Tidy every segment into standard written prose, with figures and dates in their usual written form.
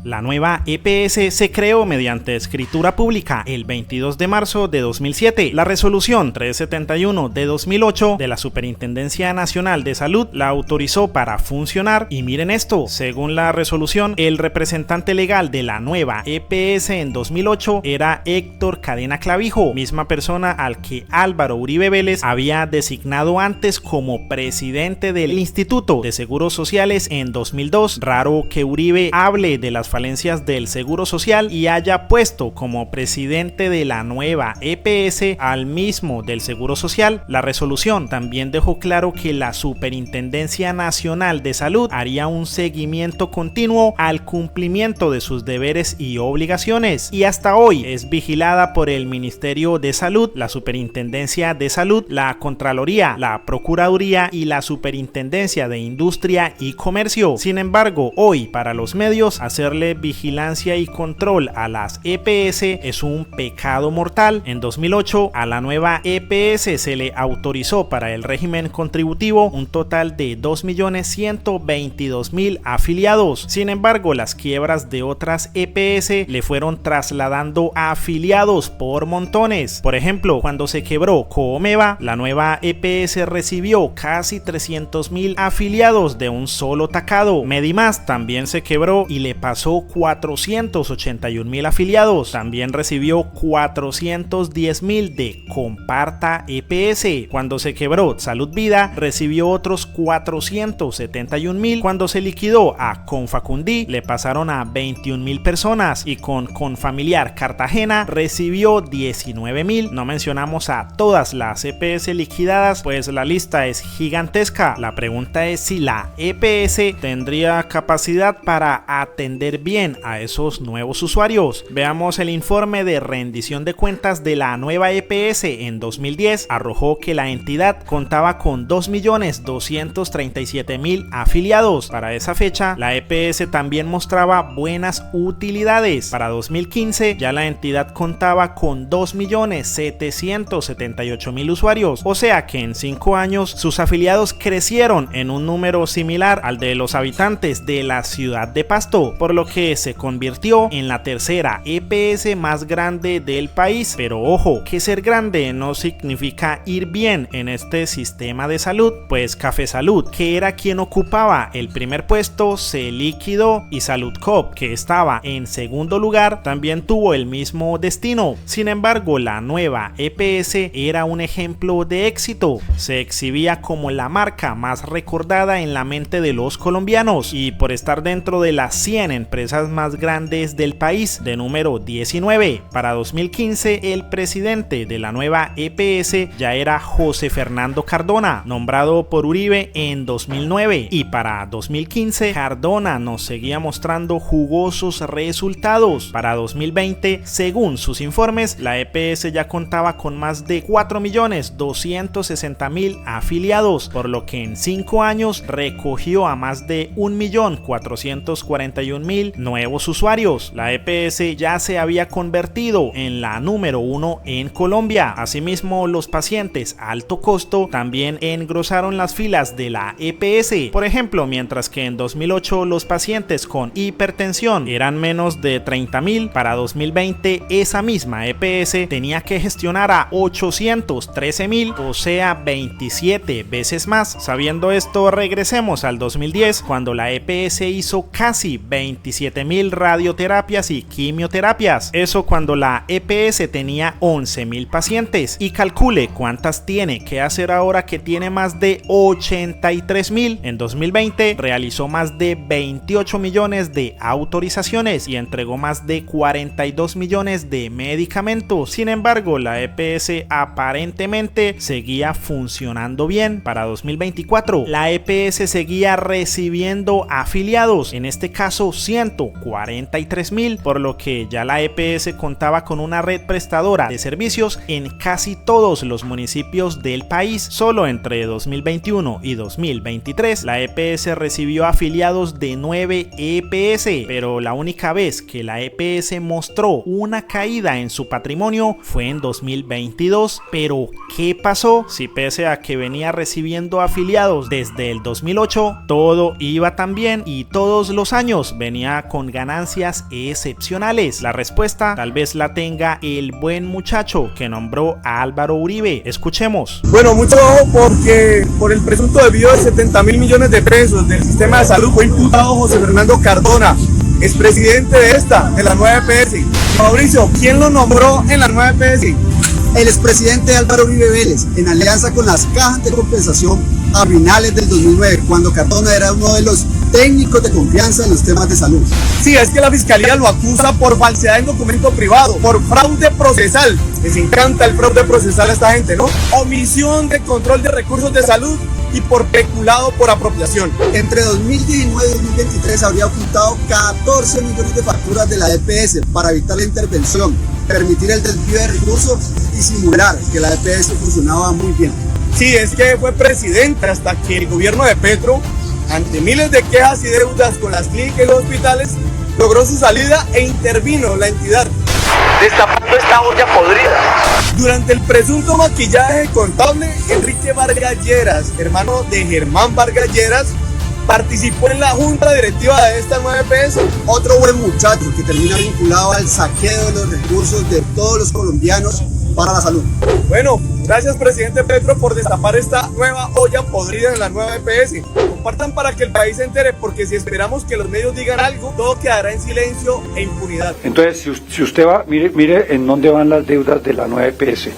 La nueva EPS se creó mediante escritura pública el 22 de marzo de 2007. La resolución 371 de 2008 de la Superintendencia Nacional de Salud la autorizó para funcionar y miren esto, según la resolución, el representante legal de la nueva EPS en 2008 era Héctor Cadena Clavijo, misma persona al que Álvaro Uribe Vélez había designado antes como presidente del Instituto de Seguros Sociales en 2002. Raro que Uribe hable de las falencias del Seguro Social y haya puesto como presidente de la nueva EPS al mismo del Seguro Social. La resolución también dejó claro que la Superintendencia Nacional de Salud haría un seguimiento continuo al cumplimiento de sus deberes y obligaciones, y hasta hoy es vigilada por el Ministerio de Salud, la Superintendencia de Salud, la Contraloría, la Procuraduría y la Superintendencia de Industria y Comercio. Sin embargo, hoy para los medios hacerle vigilancia y control a las EPS es un pecado mortal. En 2008 a la nueva EPS se le autorizó para el régimen contributivo un total de 2.122.000 afiliados. Sin embargo, las quiebras de otras EPS le fueron trasladando afiliados por montones. Por ejemplo, cuando se quebró Coomeva, la nueva EPS recibió casi 300.000 afiliados de un solo tacado. Medimás también se quebró y le pasó 481.000 afiliados. También recibió 410.000 de Comparta EPS. Cuando se quebró Salud Vida, recibió otros 471.000. Cuando se liquidó a Confacundí, le pasaron a 21.000 personas, y con Confamiliar Cartagena recibió 19.000. No mencionamos a todas las EPS liquidadas, pues la lista es gigantesca. La pregunta es si la EPS tendría capacidad para atender bien a esos nuevos usuarios. Veamos el informe de rendición de cuentas de la nueva EPS en 2010. Arrojó que la entidad contaba con 2.237.000 afiliados. Para esa fecha, la EPS también mostraba buenas utilidades. Para 2015, ya la entidad contaba con 2.778.000 usuarios, o sea que en 5 años sus afiliados crecieron en un número similar al de los habitantes de la ciudad de Pasto, por lo que se convirtió en la tercera EPS más grande del país. Pero ojo, que ser grande no significa ir bien en este sistema de salud, pues Café Salud, que era quien ocupaba el primer puesto, se liquidó, y Saludcoop, que estaba en segundo lugar, también tuvo el mismo destino. Sin embargo, la nueva EPS era un ejemplo de éxito. Se exhibía como la marca más recordada en la mente de los colombianos, y por estar dentro de las 100 empresas más grandes del país, de número 19. Para 2015, el presidente de la nueva EPS ya era José Fernando Cardona, nombrado por Uribe en 2009, y para 2015 Cardona nos seguía mostrando jugosos resultados. Para 2020, según sus informes, la EPS ya contaba con más de 4.260.000 afiliados, por lo que en 5 años recogió a más de 1.441.000 nuevos usuarios. La EPS ya se había convertido en la número 1 en Colombia. Asimismo, los pacientes alto costo también engrosaron las filas de la EPS. Por ejemplo, mientras que en 2008 los pacientes con hipertensión eran menos de 30.000, para 2020 esa misma EPS tenía que gestionar a 813.000, o sea 27 veces más. Sabiendo esto, regresemos al 2010, cuando la EPS hizo casi 27.000 radioterapias y quimioterapias. Eso cuando la EPS tenía 11.000 pacientes, y calcule cuántas tiene que hacer ahora que tiene más de 83.000. En 2020 realizó más de 28 millones de autorizaciones y entregó más de 42 millones de medicamentos. Sin embargo, la EPS aparentemente seguía funcionando bien. Para 2024, la EPS seguía recibiendo afiliados, en este caso 143.000, por lo que ya la EPS contaba con una red prestadora de servicios en casi todos los municipios del país. Solo entre 2021 y 2023, la EPS recibió afiliados de 9 EPS, pero la única vez que la EPS mostró una caída en su patrimonio fue en 2022. Pero ¿qué pasó? Si pese a que venía recibiendo afiliados desde el 2008, todo iba tan bien y todos los años venía ya con ganancias excepcionales. La respuesta tal vez la tenga el buen muchacho que nombró a Álvaro Uribe. Escuchemos. Bueno, mucho ojo porque por el presunto desvío de 70.000 millones de pesos del sistema de salud fue imputado José Fernando Cardona, expresidente de la nueva EPS. Mauricio, ¿quién lo nombró en la nueva EPS? El expresidente Álvaro Uribe Vélez, en alianza con las cajas de compensación a finales del 2009, cuando Cardona era uno de los técnicos de confianza en los temas de salud. Sí, es que la fiscalía lo acusa por falsedad en documento privado, por fraude procesal. Les encanta el fraude procesal a esta gente, ¿no? Omisión de control de recursos de salud y por peculado por apropiación. Entre 2019 y 2023 habría ocultado 14 millones de facturas de la EPS para evitar la intervención, permitir el desvío de recursos y simular que la EPS funcionaba muy bien. Sí, es que fue presidente hasta que el gobierno de Petro, ante miles de quejas y deudas con las clínicas y los hospitales, logró su salida e intervino la entidad, destapando esta olla podrida. Durante el presunto maquillaje contable, Enrique Vargas Lleras, hermano de Germán Vargas Lleras, participó en la junta directiva de esta nueva EPS. Otro buen muchacho que termina vinculado al saqueo de los recursos de todos los colombianos para la salud. Bueno, gracias presidente Petro por destapar esta nueva olla podrida en la nueva EPS. Compartan para que el país se entere, porque si esperamos que los medios digan algo, todo quedará en silencio e impunidad. Entonces, si usted va, mire en dónde van las deudas de la nueva EPS.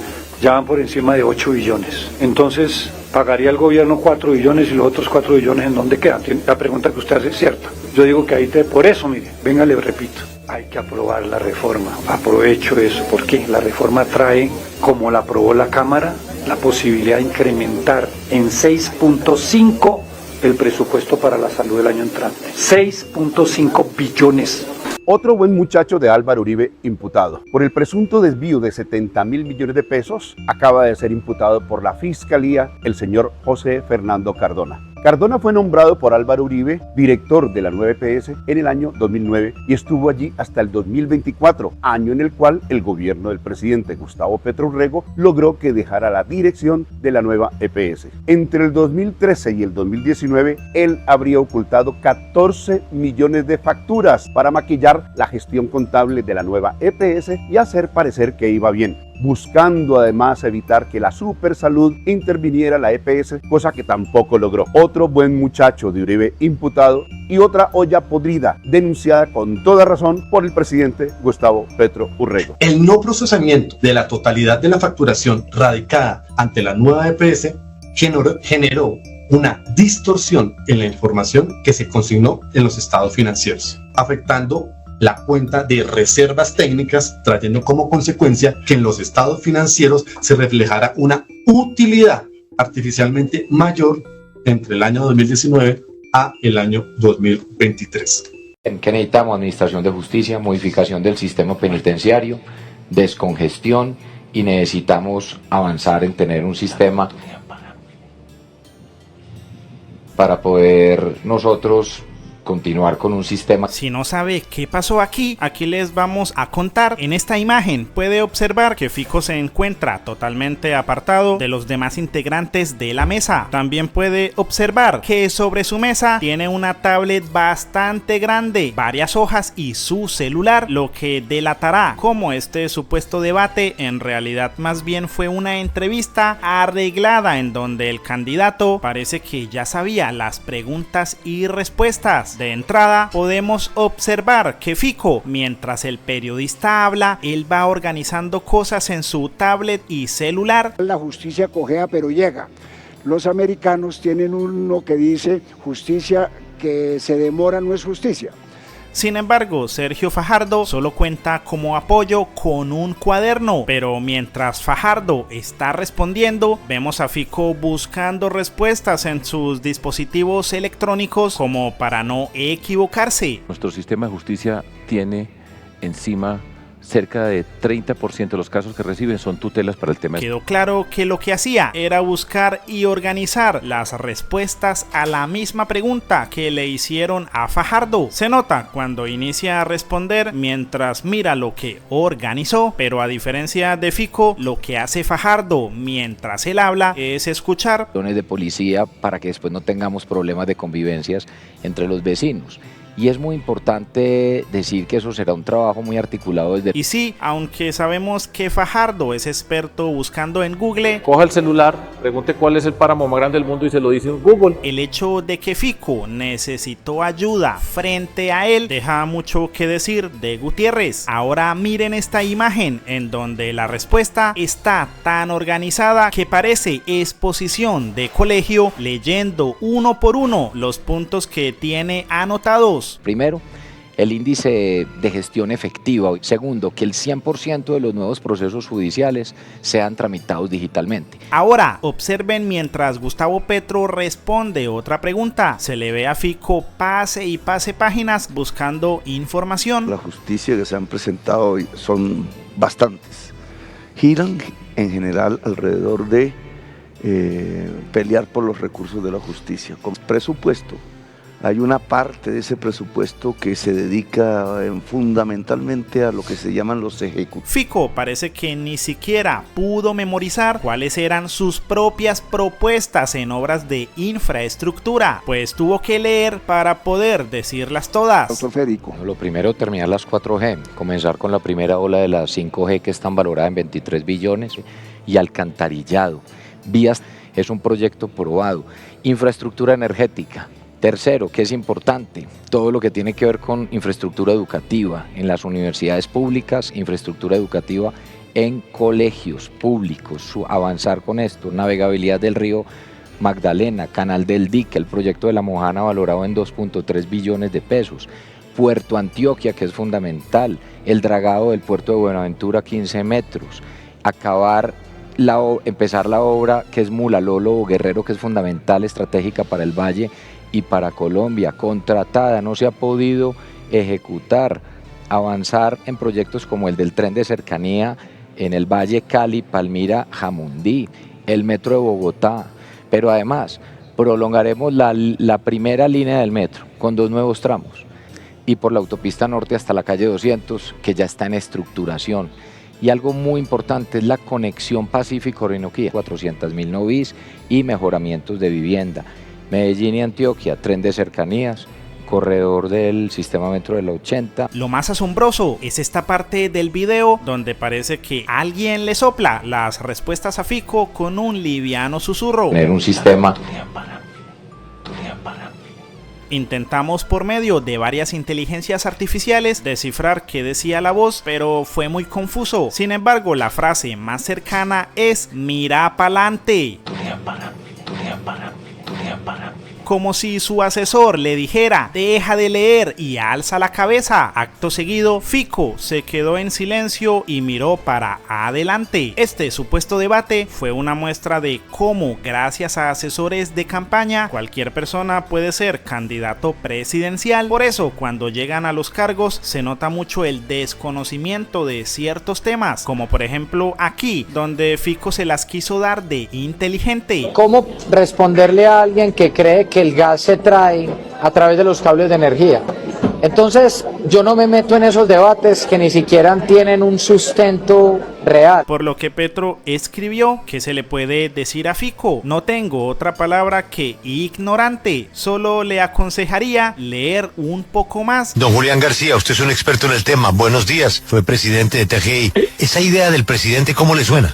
Ya van por encima de 8 billones. Entonces, ¿pagaría el gobierno 4 billones y los otros 4 billones en dónde quedan? La pregunta que usted hace es cierta. Yo digo que ahí por eso, mire, venga, le repito, hay que aprobar la reforma. Aprovecho eso, porque la reforma trae, como la aprobó la Cámara, la posibilidad de incrementar en 6.5 el presupuesto para la salud del año entrante. 6.5 billones. Otro buen muchacho de Álvaro Uribe imputado. Por el presunto desvío de 70.000 millones de pesos, acaba de ser imputado por la Fiscalía el señor José Fernando Cardona. Cardona fue nombrado por Álvaro Uribe director de la nueva EPS en el año 2009 y estuvo allí hasta el 2024, año en el cual el gobierno del presidente Gustavo Petro Urrego logró que dejara la dirección de la nueva EPS. Entre el 2013 y el 2019, él habría ocultado 14 millones de facturas para maquillar la gestión contable de la nueva EPS y hacer parecer que iba bien, buscando además evitar que la Supersalud interviniera la EPS, cosa que tampoco logró. Otro buen muchacho de Uribe imputado y otra olla podrida denunciada con toda razón por el presidente Gustavo Petro Urrego. El no procesamiento de la totalidad de la facturación radicada ante la nueva EPS generó una distorsión en la información que se consignó en los estados financieros, afectando la cuenta de reservas técnicas, trayendo como consecuencia que en los estados financieros se reflejara una utilidad artificialmente mayor entre el año 2019 a el año 2023. ¿Qué necesitamos? Administración de justicia, modificación del sistema penitenciario, descongestión, y necesitamos avanzar en tener un sistema para poder nosotros continuar con un sistema. Si no sabe qué pasó aquí les vamos a contar. En esta imagen puede observar que Fico se encuentra totalmente apartado de los demás integrantes de la mesa. También puede observar que sobre su mesa tiene una tablet bastante grande, varias hojas y su celular, lo que delatará cómo este supuesto debate en realidad más bien fue una entrevista arreglada en donde el candidato parece que ya sabía las preguntas y respuestas. De entrada podemos observar que Fico, mientras el periodista habla, él va organizando cosas en su tablet y celular. La justicia cojea pero llega. Los americanos tienen uno que dice justicia que se demora no es justicia. Sin embargo, Sergio Fajardo solo cuenta como apoyo con un cuaderno, pero mientras Fajardo está respondiendo, vemos a Fico buscando respuestas en sus dispositivos electrónicos como para no equivocarse. Nuestro sistema de justicia tiene encima cerca de 30% de los casos que reciben son tutelas para el tema. Quedó claro que lo que hacía era buscar y organizar las respuestas a la misma pregunta que le hicieron a Fajardo. Se nota cuando inicia a responder mientras mira lo que organizó, pero a diferencia de Fico, lo que hace Fajardo mientras él habla es escuchar De policía para que después no tengamos problemas de convivencias entre los vecinos. Y es muy importante decir que eso será un trabajo muy articulado desde... Y sí, aunque sabemos que Fajardo es experto buscando en Google, coja el celular, pregunte cuál es el páramo más grande del mundo y se lo dice en Google. El hecho de que Fico necesitó ayuda frente a él deja mucho que decir de Gutiérrez. Ahora miren esta imagen en donde la respuesta está tan organizada que parece exposición de colegio, leyendo uno por uno los puntos que tiene anotados. Primero, el índice de gestión efectiva. Segundo, que el 100% de los nuevos procesos judiciales sean tramitados digitalmente. Ahora, observen mientras Gustavo Petro responde otra pregunta. Se le ve a Fico pase y pase páginas buscando información. La justicia que se han presentado son bastantes. Giran en general alrededor de pelear por los recursos de la justicia. Con presupuesto. Hay una parte de ese presupuesto que se dedica fundamentalmente a lo que se llaman los ejecutivos. Fico parece que ni siquiera pudo memorizar cuáles eran sus propias propuestas en obras de infraestructura, pues tuvo que leer para poder decirlas todas. Doctor Federico. Lo primero, terminar las 4G, comenzar con la primera ola de las 5G que están valoradas en 23 billones y alcantarillado. Vías es un proyecto probado. Infraestructura energética. Tercero, que es importante, todo lo que tiene que ver con infraestructura educativa en las universidades públicas, infraestructura educativa en colegios públicos, avanzar con esto, navegabilidad del río Magdalena, canal del dique, el proyecto de la Mojana valorado en 2.3 billones de pesos, Puerto Antioquia, que es fundamental, el dragado del puerto de Buenaventura 15 metros, empezar la obra que es Mulalolo Guerrero, que es fundamental, estratégica para el Valle y para Colombia, contratada, no se ha podido ejecutar, avanzar en proyectos como el del tren de cercanía en el Valle Cali, Palmira, Jamundí, el metro de Bogotá, pero además prolongaremos la primera línea del metro con 2 nuevos tramos y por la autopista norte hasta la calle 200 que ya está en estructuración. Y algo muy importante es la conexión Pacífico-Orinoquía, 400.000 novis y mejoramientos de vivienda. Medellín y Antioquia, tren de cercanías, corredor del sistema metro de la 80. Lo más asombroso es esta parte del video donde parece que alguien le sopla las respuestas a Fico con un liviano susurro. Tener un sistema. Intentamos por medio de varias inteligencias artificiales descifrar qué decía la voz, pero fue muy confuso. Sin embargo, la frase más cercana es "mira pa'lante", como si su asesor le dijera "deja de leer y alza la cabeza". Acto seguido, Fico se quedó en silencio y miró para adelante. Este supuesto debate fue una muestra de cómo, gracias a asesores de campaña, cualquier persona puede ser candidato presidencial. Por eso, cuando llegan a los cargos, se nota mucho el desconocimiento de ciertos temas, como por ejemplo aquí, donde Fico se las quiso dar de inteligente. ¿Cómo responderle a alguien que cree que el gas se trae a través de los cables de energía? Entonces, yo no me meto en esos debates que ni siquiera tienen un sustento real. Por lo que Petro escribió que se le puede decir a Fico: no tengo otra palabra que ignorante, solo le aconsejaría leer un poco más. Don Julián García, usted es un experto en el tema, buenos días, fue presidente de TGI. ¿Esa idea del presidente cómo le suena?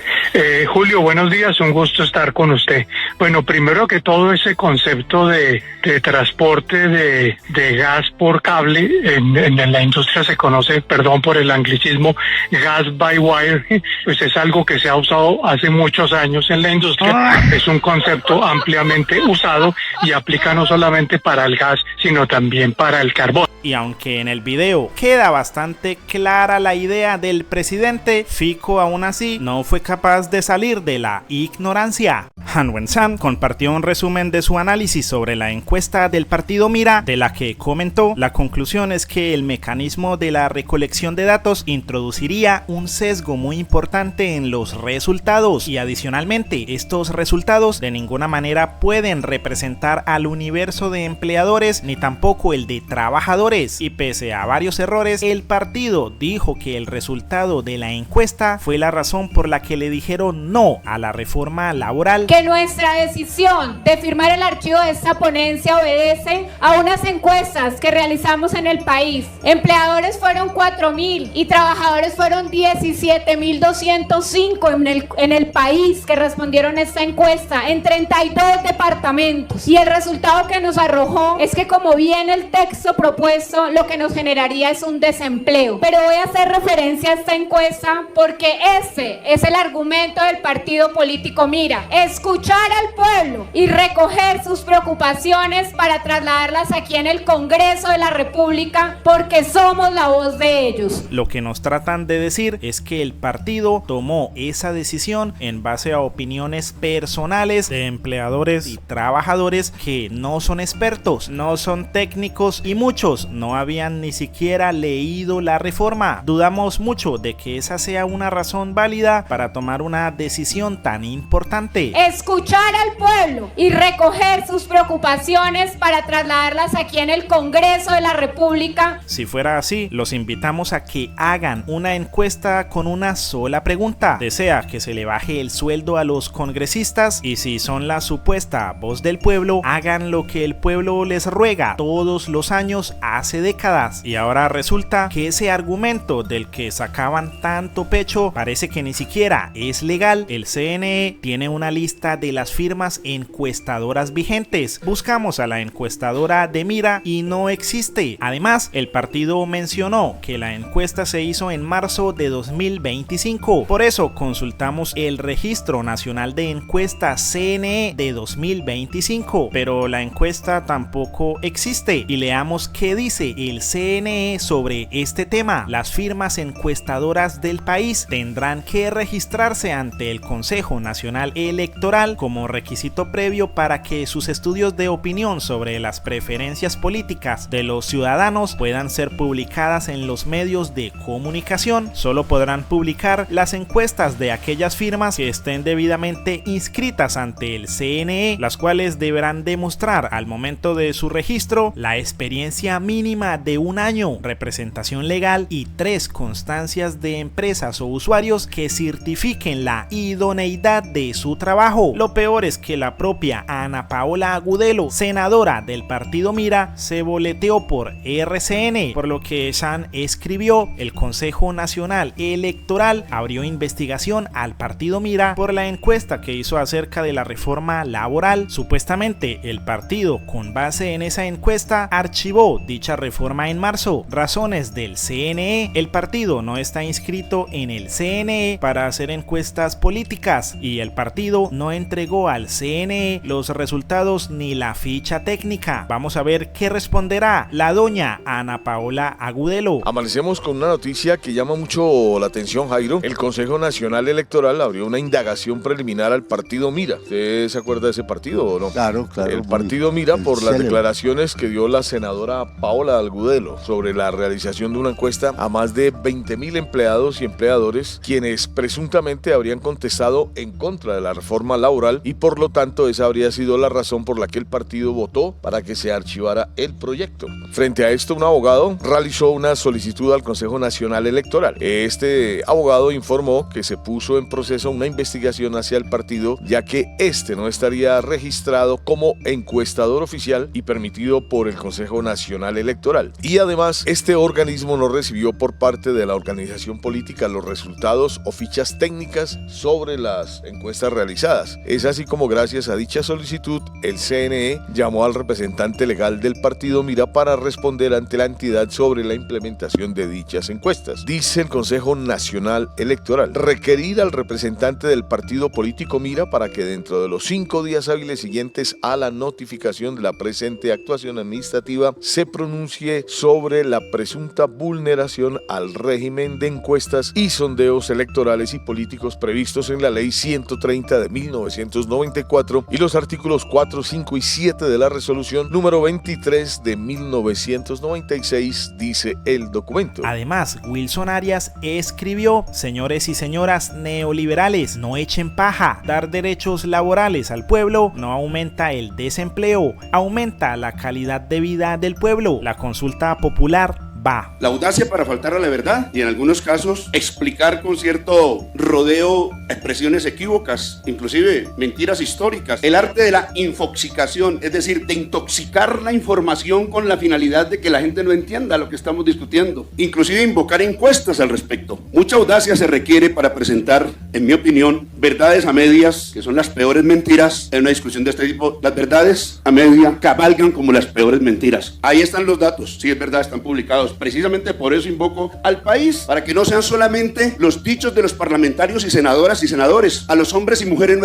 Julio, buenos días, un gusto estar con usted. Bueno, primero que todo, ese concepto de transporte de gas por cable, en la industria se conoce, perdón por el anglicismo, gas by wire, pues es algo que se ha usado hace muchos años en la industria. Es un concepto ampliamente usado y aplica no solamente para el gas, sino también para el carbón. Y aunque en el video queda bastante clara la idea del presidente, Fico aún así no fue capaz de salir de la ignorancia. Han Wen-san compartió un resumen de su análisis sobre la encuesta del partido Mira, de la que comentó: la conclusión es que el mecanismo de la recolección de datos introduciría un sesgo muy importante en los resultados, y adicionalmente estos resultados de ninguna manera pueden representar al universo de empleadores ni tampoco el de trabajadores errores, y pese a varios errores, el partido dijo que el resultado de la encuesta fue la razón por la que le dijeron no a la reforma laboral. Que nuestra decisión de firmar el archivo de esta ponencia obedece a unas encuestas que realizamos en el país. Empleadores fueron 4.000 y trabajadores fueron 17.205 en el país que respondieron a esta encuesta en 32 departamentos. Y el resultado que nos arrojó es que, como viene el texto propuesto, lo que nos generaría es un desempleo. Pero voy a hacer referencia a esta encuesta porque ese es el argumento del partido político Mira: escuchar al pueblo y recoger sus preocupaciones para trasladarlas aquí en el Congreso de la República, porque somos la voz de ellos. Lo que nos tratan de decir es que el partido tomó esa decisión en base a opiniones personales de empleadores y trabajadores que no son expertos, no son técnicos, y muchos no habían ni siquiera leído la reforma. Dudamos mucho de que esa sea una razón válida para tomar una decisión tan importante. Escuchar al pueblo y recoger sus preocupaciones para trasladarlas aquí en el Congreso de la República. Si fuera así, los invitamos a que hagan una encuesta con una sola pregunta. ¿Desea que se le baje el sueldo a los congresistas? Y si son la supuesta voz del pueblo, hagan lo que el pueblo les ruega todos los años hace décadas. Y ahora resulta que ese argumento del que sacaban tanto pecho parece que ni siquiera es legal. El CNE tiene una lista de las firmas encuestadoras vigentes. Buscamos a la encuestadora de Mira y no existe. Además, el partido mencionó que la encuesta se hizo en marzo de 2025. Por eso consultamos el Registro Nacional de Encuestas CNE de 2025, pero la encuesta tampoco existe. Y leamos qué dice el CNE sobre este tema. Las firmas encuestadoras del país tendrán que registrarse ante el Consejo Nacional Electoral como requisito previo para que sus estudios de opinión sobre las preferencias políticas de los ciudadanos puedan ser publicadas en los medios de comunicación. Solo podrán publicar las encuestas de aquellas firmas que estén debidamente inscritas ante el CNE, las cuales deberán demostrar al momento de su registro la experiencia mínima de 1 año, representación legal y 3 constancias de empresas o usuarios que certifiquen la idoneidad de su trabajo. Lo peor es que la propia Ana Paola Agudelo, senadora del partido Mira, se boleteó por RCN, por lo que San escribió: el Consejo Nacional Electoral abrió investigación al partido Mira por la encuesta que hizo acerca de la reforma laboral. Supuestamente el partido, con base en esa encuesta, archivó dicha reforma en marzo. Razones del CNE: el partido no está inscrito en el CNE para hacer encuestas políticas y el partido no entregó al CNE los resultados ni la ficha técnica. Vamos a ver qué responderá la doña Ana Paola Agudelo. Amanecemos con una noticia que llama mucho la atención, Jairo. El Consejo Nacional Electoral abrió una indagación preliminar al partido Mira. ¿Usted se acuerda de ese partido o no? Claro. El partido Mira, por las declaraciones que dio la senadora Paola Agudelo sobre la realización de una encuesta a más de 20.000 empleados y empleadores, quienes presuntamente habrían contestado en contra de la reforma laboral, y por lo tanto esa habría sido la razón por la que el partido votó para que se archivara el proyecto. Frente a esto, un abogado realizó una solicitud al Consejo Nacional Electoral. Este abogado informó que se puso en proceso una investigación hacia el partido, ya que este no estaría registrado como encuestador oficial y permitido por el Consejo Nacional Electoral. Y además, este organismo no recibió por parte de la organización política los resultados o fichas técnicas sobre las encuestas realizadas. Es así como, gracias a dicha solicitud, el CNE llamó al representante legal del partido Mira para responder ante la entidad sobre la implementación de dichas encuestas. Dice el Consejo Nacional Electoral: requerir al representante del partido político Mira para que dentro de los 5 días hábiles siguientes a la notificación de la presente actuación administrativa se pronuncie sobre la presunta vulneración al régimen de encuestas y sondeos electorales y políticos previstos en la Ley 130 de 1994 y los artículos 4 4, 5 y 7 de la resolución número 23 de 1996, dice el documento. Además, Wilson Arias escribió: señores y señoras neoliberales, no echen paja. Dar derechos laborales al pueblo no aumenta el desempleo, aumenta la calidad de vida del pueblo. La consulta popular va. La audacia para faltar a la verdad y en algunos casos explicar con cierto rodeo expresiones equívocas, inclusive mentiras históricas. El arte de la infoxicación, es decir, de intoxicar la información con la finalidad de que la gente no entienda lo que estamos discutiendo. Inclusive invocar encuestas al respecto. Mucha audacia se requiere para presentar, en mi opinión, verdades a medias, que son las peores mentiras en una discusión de este tipo. Las verdades a media cabalgan como las peores mentiras. Ahí están los datos, sí es verdad, están publicados. Precisamente por eso invoco al país, para que no sean solamente los dichos de los parlamentarios y senadoras y senadores. A los hombres y mujeres no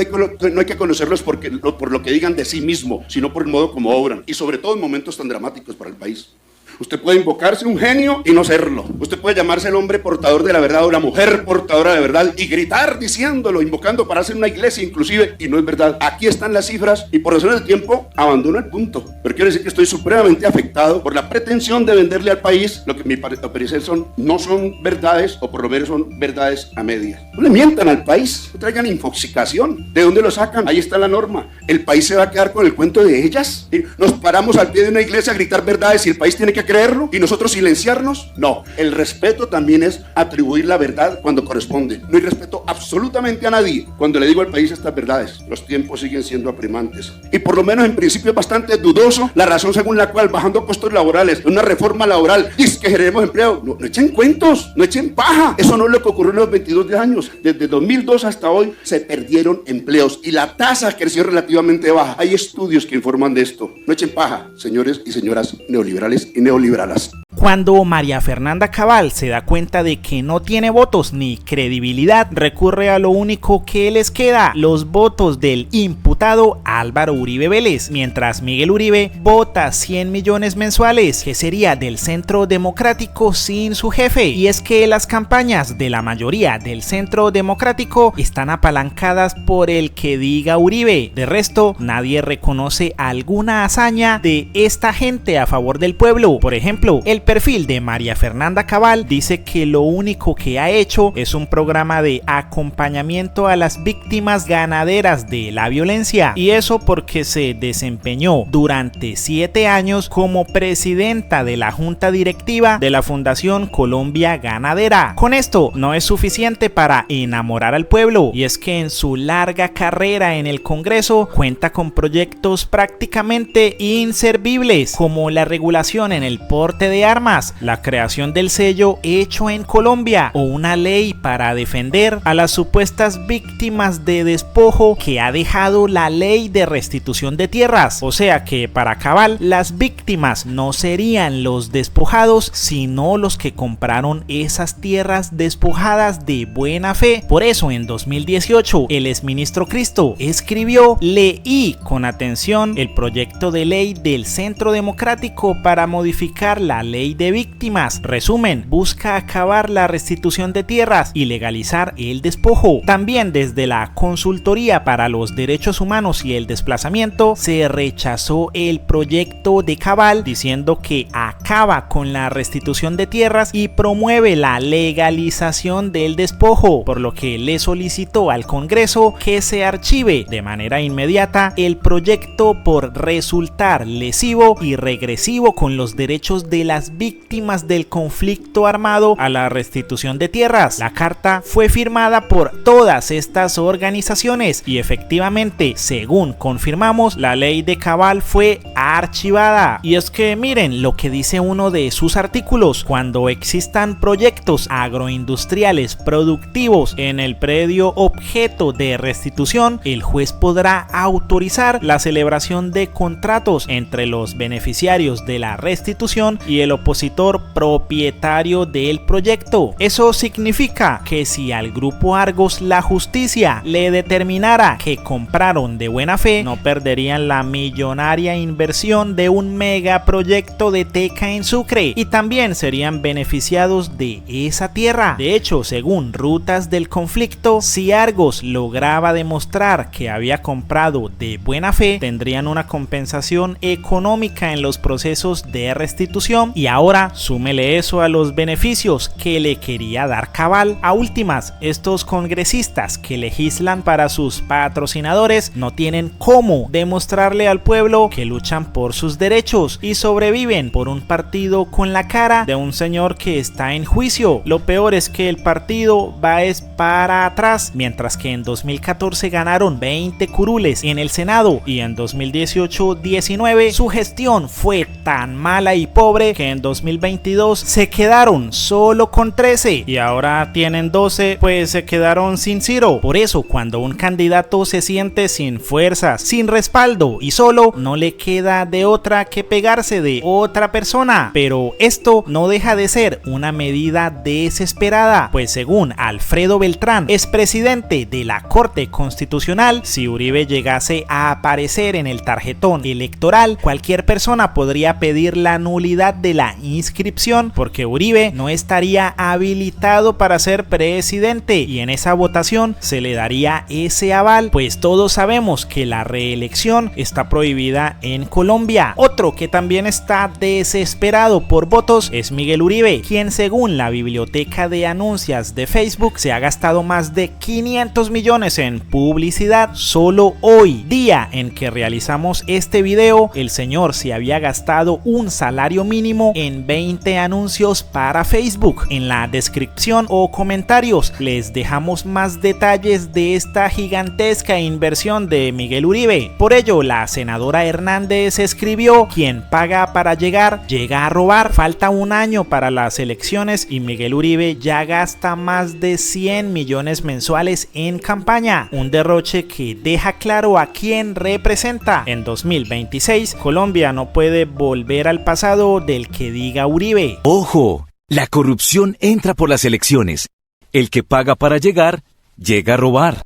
hay que conocerlos por lo que digan de sí mismo, sino por el modo como obran, y sobre todo en momentos tan dramáticos para el país. Usted puede invocarse un genio y no serlo. Usted puede llamarse el hombre portador de la verdad o la mujer portadora de la verdad y gritar diciéndolo, invocando para hacer una iglesia inclusive, y no es verdad. Aquí están las cifras y por razones de tiempo abandono el punto. Pero quiero decir que estoy supremamente afectado por la pretensión de venderle al país lo que a mi parecer no son verdades, o por lo menos son verdades a medias. No le mientan al país, no traigan infoxicación. ¿De dónde lo sacan? Ahí está la norma. ¿El país se va a quedar con el cuento de ellas? ¿Nos paramos al pie de una iglesia a gritar verdades y el país tiene que creerlo y nosotros silenciarnos? No, el respeto también es atribuir la verdad cuando corresponde. No hay respeto absolutamente a nadie cuando le digo al país estas verdades. Los tiempos siguen siendo apremiantes y por lo menos en principio es bastante dudoso la razón según la cual, bajando costos laborales, una reforma laboral, dice que generemos empleo. No echen cuentos, no echen paja. Eso no es lo que ocurrió en los 22 años. Desde 2002 hasta hoy se perdieron empleos y la tasa creció relativamente baja. Hay estudios que informan de esto. No echen paja, señores y señoras neoliberales y neoliberales. Cuando María Fernanda Cabal se da cuenta de que no tiene votos ni credibilidad, recurre a lo único que les queda: los votos del imputado Álvaro Uribe Vélez, mientras Miguel Uribe vota 100 millones mensuales, que sería del Centro Democrático sin su jefe. Y es que las campañas de la mayoría del Centro Democrático están apalancadas por el que diga Uribe. De resto, nadie reconoce alguna hazaña de esta gente a favor del pueblo. Por ejemplo, el perfil de María Fernanda Cabal dice que lo único que ha hecho es un programa de acompañamiento a las víctimas ganaderas de la violencia, y eso porque se desempeñó durante 7 años como presidenta de la junta directiva de la Fundación Colombia Ganadera. Con esto no es suficiente para enamorar al pueblo, y es que en su larga carrera en el Congreso cuenta con proyectos prácticamente inservibles, como la regulación en el porte de armas, la creación del sello Hecho en Colombia o una ley para defender a las supuestas víctimas de despojo que ha dejado la ley de restitución de tierras. O sea que para Cabal, las víctimas no serían los despojados, sino los que compraron esas tierras despojadas de buena fe. Por eso en 2018 el exministro Cristo escribió: leí con atención el proyecto de ley del Centro Democrático para modificar la ley de víctimas. Resumen: busca acabar la restitución de tierras y legalizar el despojo. También desde la Consultoría para los Derechos Humanos y el Desplazamiento se rechazó el proyecto de Cabal, diciendo que acaba con la restitución de tierras y promueve la legalización del despojo, por lo que le solicitó al Congreso que se archive de manera inmediata el proyecto por resultar lesivo y regresivo con los derechos de las víctimas del conflicto armado a la restitución de tierras. La carta fue firmada por todas estas organizaciones y efectivamente, según confirmamos, la ley de Cabal fue archivada. Y es que miren lo que dice uno de sus artículos: cuando existan proyectos agroindustriales productivos en el predio objeto de restitución, el juez podrá autorizar la celebración de contratos entre los beneficiarios de la restitución Constitución y el opositor propietario del proyecto. Eso significa que si al Grupo Argos la justicia le determinara que compraron de buena fe, no perderían la millonaria inversión de un megaproyecto de teca en Sucre y también serían beneficiados de esa tierra. De hecho, según Rutas del Conflicto, si Argos lograba demostrar que había comprado de buena fe, tendrían una compensación económica en los procesos de restitución y ahora súmele eso a los beneficios que le quería dar Cabal. A últimas, estos congresistas que legislan para sus patrocinadores no tienen cómo demostrarle al pueblo que luchan por sus derechos y sobreviven por un partido con la cara de un señor que está en juicio. Lo peor es que el partido va para atrás, mientras que en 2014 ganaron 20 curules en el Senado y en 2018-19 su gestión fue tan mala y pobre que en 2022 se quedaron solo con 13 y ahora tienen 12, pues se quedaron sin Ciro. Por eso, cuando un candidato se siente sin fuerzas, sin respaldo y solo, no le queda de otra que pegarse de otra persona. Pero esto no deja de ser una medida desesperada, pues según Alfredo Beltrán, expresidente de la Corte Constitucional, si Uribe llegase a aparecer en el tarjetón electoral, cualquier persona podría pedir la nulidad de la inscripción porque Uribe no estaría habilitado para ser presidente y en esa votación se le daría ese aval, pues todos sabemos que la reelección está prohibida en Colombia. Otro que también está desesperado por votos es Miguel Uribe, quien según la biblioteca de anuncios de Facebook se ha gastado más de 500 millones en publicidad. Solo hoy, día en que realizamos este video, el señor se había gastado un salario mínimo en 20 anuncios para Facebook. En la descripción o comentarios les dejamos más detalles de esta gigantesca inversión de Miguel Uribe. Por ello, la senadora Hernández escribió: quien paga para llegar, llega a robar. Falta un año para las elecciones y Miguel Uribe ya gasta más de 100 millones mensuales en campaña, un derroche que deja claro a quién representa. En 2026, Colombia no puede volver al pasado del que diga Uribe. ¡Ojo! La corrupción entra por las elecciones. El que paga para llegar, llega a robar.